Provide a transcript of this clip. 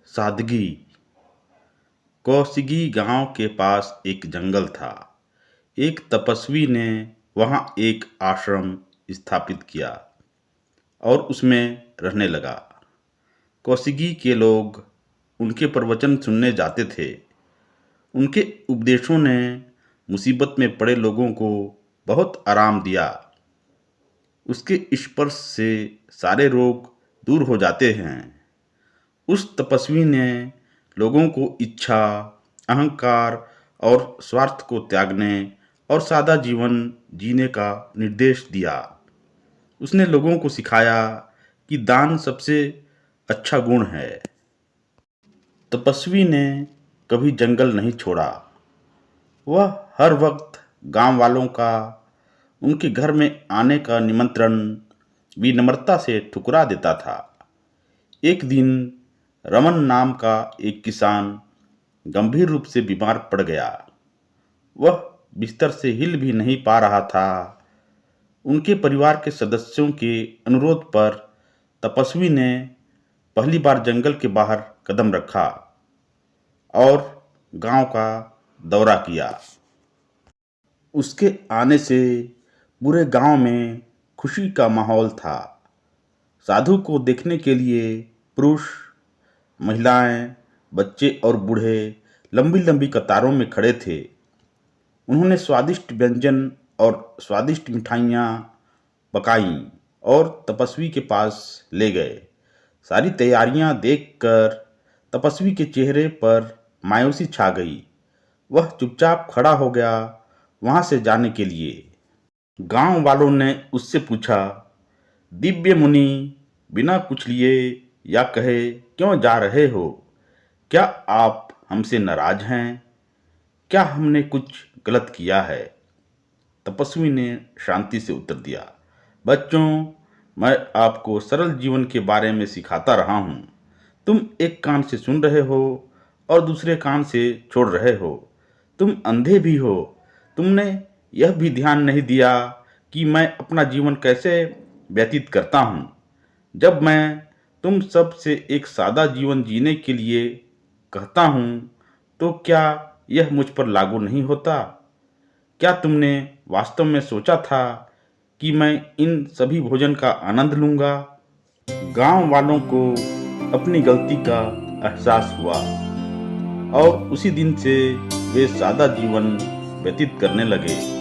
सादगी। कौसिगी गांव के पास एक जंगल था। एक तपस्वी ने वहां एक आश्रम स्थापित किया और उसमें रहने लगा। कौसिगी के लोग उनके प्रवचन सुनने जाते थे। उनके उपदेशों ने मुसीबत में पड़े लोगों को बहुत आराम दिया। उसके स्पर्श से सारे रोग दूर हो जाते हैं। उस तपस्वी ने लोगों को इच्छा, अहंकार और स्वार्थ को त्यागने और सादा जीवन जीने का निर्देश दिया। उसने लोगों को सिखाया कि दान सबसे अच्छा गुण है। तपस्वी ने कभी जंगल नहीं छोड़ा। वह हर वक्त गांव वालों का उनके घर में आने का निमंत्रण विनम्रता से ठुकरा देता था। एक दिन रमन नाम का एक किसान गंभीर रूप से बीमार पड़ गया। वह बिस्तर से हिल भी नहीं पा रहा था। उनके परिवार के सदस्यों के अनुरोध पर तपस्वी ने पहली बार जंगल के बाहर कदम रखा और गांव का दौरा किया। उसके आने से पूरे गांव में खुशी का माहौल था। साधु को देखने के लिए पुरुष, महिलाएं, बच्चे और बूढ़े लंबी लंबी कतारों में खड़े थे। उन्होंने स्वादिष्ट व्यंजन और स्वादिष्ट मिठाइयाँ पकाईं और तपस्वी के पास ले गए। सारी तैयारियां देखकर तपस्वी के चेहरे पर मायूसी छा गई। वह चुपचाप खड़ा हो गया वहां से जाने के लिए। गांव वालों ने उससे पूछा, दिव्य मुनि, बिना कुछ लिए या कहे क्यों जा रहे हो? क्या आप हमसे नाराज हैं? क्या हमने कुछ गलत किया है? तपस्वी ने शांति से उत्तर दिया, बच्चों, मैं आपको सरल जीवन के बारे में सिखाता रहा हूँ। तुम एक कान से सुन रहे हो और दूसरे कान से छोड़ रहे हो। तुम अंधे भी हो। तुमने यह भी ध्यान नहीं दिया कि मैं अपना जीवन कैसे व्यतीत करता हूँ। जब मैं तुम सब से एक सादा जीवन जीने के लिए कहता हूँ तो क्या यह मुझ पर लागू नहीं होता? क्या तुमने वास्तव में सोचा था कि मैं इन सभी भोजन का आनंद लूंगा? गांव वालों को अपनी गलती का एहसास हुआ और उसी दिन से वे सादा जीवन व्यतीत करने लगे।